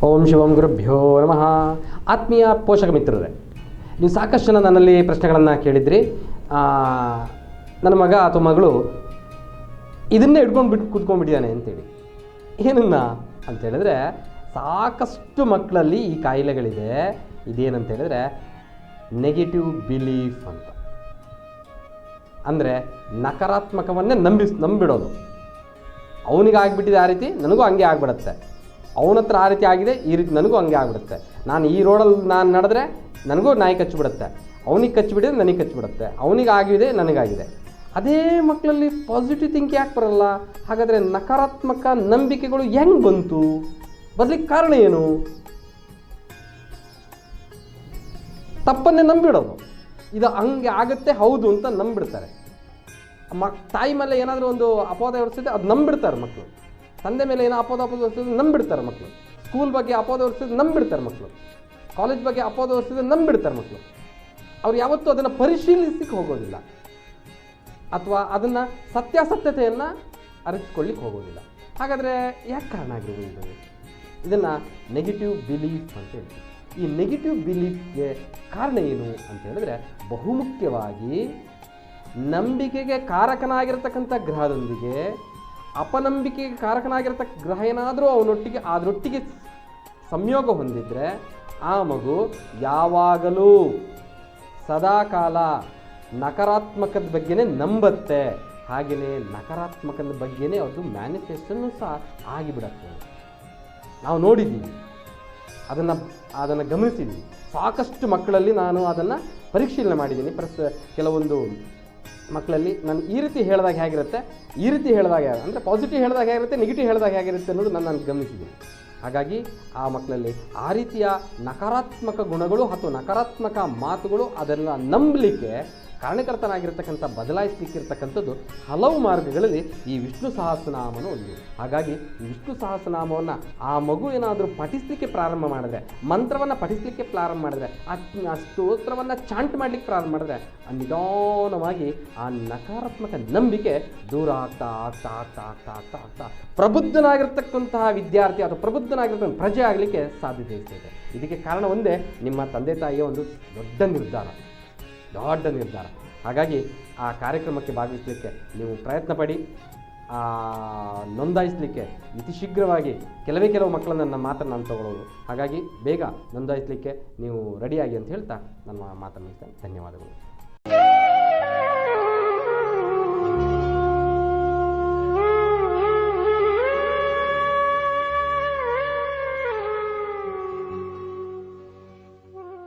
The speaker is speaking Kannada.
ಓಂ ಶಿವಂ ಗುರುಭ್ಯೋ ನಮಃ. ಆತ್ಮೀಯ ಪೋಷಕ ಮಿತ್ರರೇ, ನೀವು ಸಾಕಷ್ಟು ಜನ ನನ್ನಲ್ಲಿ ಪ್ರಶ್ನೆಗಳನ್ನು ಕೇಳಿದ್ರಿ. ನನ್ನ ಮಗ ಅಥವಾ ಮಗಳು ಇದನ್ನೇ ಹಿಡ್ಕೊಂಡು ಕೂತ್ಕೊಂಡ್ಬಿಟ್ಟಿದ್ದಾನೆ ಅಂತೇಳಿ. ಏನನ್ನ ಅಂತ ಹೇಳಿದ್ರೆ, ಸಾಕಷ್ಟು ಮಕ್ಕಳಲ್ಲಿ ಈ ಕಾಯಿಲೆಗಳಿದೆ. ಇದೇನಂತ ಹೇಳಿದ್ರೆ ನೆಗೆಟಿವ್ ಬಿಲೀಫ್ ಅಂತ. ಅಂದರೆ ನಕಾರಾತ್ಮಕವನ್ನೇ ನಂಬಿಡೋದು. ಅವನಿಗೆ ಆಗಿಬಿಟ್ಟಿದೆ ಆ ರೀತಿ, ನನಗೂ ಹಂಗೆ ಆಗಿಬಿಡುತ್ತೆ. ಅವನ ಹತ್ರ ಆ ರೀತಿ ಆಗಿದೆ, ಈ ರೀತಿ ನನಗೂ ಹಂಗೆ ಆಗಿಬಿಡುತ್ತೆ. ನಾನು ಈ ರೋಡಲ್ಲಿ ನಾನು ನಡೆದ್ರೆ ನನಗೂ ನಾಯಿ ಕಚ್ಚಿಬಿಡುತ್ತೆ, ಅವನಿಗೆ ಕಚ್ಚಿಬಿಟ್ಟಿದೆ ನನಗೆ ಕಚ್ಚಿಬಿಡುತ್ತೆ, ಅವನಿಗೆ ಆಗಿದೆ ನನಗಾಗಿದೆ. ಅದೇ ಮಕ್ಕಳಲ್ಲಿ ಪಾಸಿಟಿವ್ ಥಿಂಕ್ ಯಾಕೆ ಬರಲ್ಲ? ಹಾಗಾದರೆ ನಕಾರಾತ್ಮಕ ನಂಬಿಕೆಗಳು ಹೆಂಗೆ ಬಂತು? ಬದಲಿಗೆ ಕಾರಣ ಏನು? ತಪ್ಪನ್ನೇ ನಂಬಿಡೋದು. ಇದು ಹಂಗೆ ಆಗುತ್ತೆ ಹೌದು ಅಂತ ನಂಬಿಡ್ತಾರೆ. ತಾಯಿ ಮೇಲೆ ಏನಾದರೂ ಒಂದು ಅಪವಾದ ಹೊರಿಸಿದ್ರೆ ಅದು ನಂಬಿಡ್ತಾರೆ ಮಕ್ಕಳು. ತಂದೆ ಮೇಲೆ ಏನೋ ಅಪವಾದ ಹೊರಿಸಿದ್ರೆ ನಂಬಿಡ್ತಾರೆ ಮಕ್ಕಳು. ಸ್ಕೂಲ್ ಬಗ್ಗೆ ಅಪವಾದ ಹೊರಿಸಿದ್ರೆ ನಂಬಿಡ್ತಾರೆ ಮಕ್ಕಳು. ಕಾಲೇಜ್ ಬಗ್ಗೆ ಅಪವಾದ ಹೊರಿಸಿದ್ರೆ ನಂಬಿಡ್ತಾರೆ ಮಕ್ಕಳು. ಅವ್ರು ಯಾವತ್ತೂ ಅದನ್ನು ಪರಿಶೀಲಿಸಲಿಕ್ಕೆ ಹೋಗೋದಿಲ್ಲ, ಅಥವಾ ಅದನ್ನು ಸತ್ಯಾಸತ್ಯತೆಯನ್ನು ಅರಿತುಕೊಳ್ಳಿಕ್ಕೆ ಹೋಗೋದಿಲ್ಲ. ಹಾಗಾದರೆ ಯಾಕೆ ಕಾರಣ ಆಗಿರ್ಬೋದು? ಇದನ್ನು ನೆಗೆಟಿವ್ ಬಿಲೀಫ್ ಅಂತ ಹೇಳ್ತೀವಿ. ಈ ನೆಗೆಟಿವ್ ಬಿಲೀಫ್ಗೆ ಕಾರಣ ಏನು ಅಂತ ಹೇಳಿದ್ರೆ, ಬಹುಮುಖ್ಯವಾಗಿ ನಂಬಿಕೆಗೆ ಕಾರಕನಾಗಿರ್ತಕ್ಕಂಥ ಗ್ರಹದೊಂದಿಗೆ ಅಪನಂಬಿಕೆಗೆ ಕಾರಕನಾಗಿರ್ತಕ್ಕ ಗ್ರಹ ಏನಾದರೂ ಅದರೊಟ್ಟಿಗೆ ಸಂಯೋಗ ಹೊಂದಿದರೆ ಆ ಮಗು ಯಾವಾಗಲೂ ಸದಾಕಾಲ ನಕಾರಾತ್ಮಕದ ಬಗ್ಗೆನೇ ನಂಬತ್ತೆ. ಹಾಗೆಯೇ ನಕಾರಾತ್ಮಕದ ಬಗ್ಗೆನೇ ಅದು ಮ್ಯಾನಿಫೆಸ್ಟನ್ನು ಸಹ ಆಗಿಬಿಡತ್ತೆ. ನಾವು ನೋಡಿದ್ದೀವಿ, ಅದನ್ನು ಗಮನಿಸಿದ್ದೀವಿ. ಸಾಕಷ್ಟು ಮಕ್ಕಳಲ್ಲಿ ನಾನು ಅದನ್ನು ಪರಿಶೀಲನೆ ಮಾಡಿದ್ದೀನಿ. ಕೆಲವೊಂದು ಮಕ್ಕಳಲ್ಲಿ ನಾನು ಈ ರೀತಿ ಹೇಳಿದಾಗ ಹೇಗಿರುತ್ತೆ, ಈ ರೀತಿ ಹೇಳಿದಾಗ ಅಂದರೆ ಪಾಸಿಟಿವ್ ಹೇಳಿದಾಗ ಹೇಗಿರುತ್ತೆ, ನೆಗೆಟಿವ್ ಹೇಳಿದಾಗ ಹೇಗಿರುತ್ತೆ ಅನ್ನೋದು ನಾನು ಗಮನಿಸಿದ್ದೀನಿ. ಹಾಗಾಗಿ ಆ ಮಕ್ಕಳಲ್ಲಿ ಆ ರೀತಿಯ ನಕಾರಾತ್ಮಕ ಗುಣಗಳು ಅಥವಾ ನಕಾರಾತ್ಮಕ ಮಾತುಗಳು ಅದನ್ನು ನಂಬಲಿಕ್ಕೆ ಕಾರಣಕರ್ತನಾಗಿರ್ತಕ್ಕಂಥ ಬದಲಾಯಿಸಲಿಕ್ಕಿರ್ತಕ್ಕಂಥದ್ದು ಹಲವು ಮಾರ್ಗಗಳಲ್ಲಿ ಈ ವಿಷ್ಣು ಸಹಸ್ರನಾಮನು ಒಂದು. ಹಾಗಾಗಿ ಈ ವಿಷ್ಣು ಸಹಸ್ರನಾಮವನ್ನು ಆ ಮಗು ಏನಾದರೂ ಪಠಿಸಲಿಕ್ಕೆ ಪ್ರಾರಂಭ ಮಾಡಿದ್ರೆ, ಮಂತ್ರವನ್ನು ಪಠಿಸಲಿಕ್ಕೆ ಪ್ರಾರಂಭ ಮಾಡಿದ್ರೆ, ಆ ಸ್ತೋತ್ರವನ್ನು ಚಾಂಟ್ ಮಾಡಲಿಕ್ಕೆ ಪ್ರಾರಂಭ ಮಾಡಿದ್ರೆ, ನಿಧಾನವಾಗಿ ಆ ನಕಾರಾತ್ಮಕ ನಂಬಿಕೆ ದೂರ ಆಗ್ತಾ ಆಗ್ತಾ ಆಗ್ತಾ ಆಗ್ತಾ ಆಗ್ತಾ ಆಗ್ತಾ ಪ್ರಬುದ್ಧನಾಗಿರ್ತಕ್ಕಂತಹ ವಿದ್ಯಾರ್ಥಿ ಅಥವಾ ಪ್ರಬುದ್ಧನಾಗಿರ್ತಕ್ಕಂಥ ಪ್ರಜೆ ಆಗಲಿಕ್ಕೆ ಸಾಧ್ಯತೆ ಇದೆ. ಇದಕ್ಕೆ ಕಾರಣ ಒಂದೇ, ನಿಮ್ಮ ತಂದೆ ತಾಯಿಯ ಒಂದು ದೊಡ್ಡ ನಿರ್ಧಾರ. ಹಾಗಾಗಿ ಆ ಕಾರ್ಯಕ್ರಮಕ್ಕೆ ಭಾಗವಹಿಸಲಿಕ್ಕೆ ನೀವು ಪ್ರಯತ್ನ ಪಡಿ. ನೋಂದಾಯಿಸಲಿಕ್ಕೆ ಅತಿ ಶೀಘ್ರವಾಗಿ ಕೆಲವು ಮಕ್ಕಳನ್ನು ನನ್ನ ಮಾತನ್ನು ನಾನು ತಗೊಳ್ಳೋದು. ಹಾಗಾಗಿ ಬೇಗ ನೋಂದಾಯಿಸಲಿಕ್ಕೆ ನೀವು ರೆಡಿಯಾಗಿ ಅಂತ ಹೇಳ್ತಾ ನನ್ನ ಮಾತನ್ನು ಮುಗಿಸ್ತೇನೆ. ಧನ್ಯವಾದಗಳು.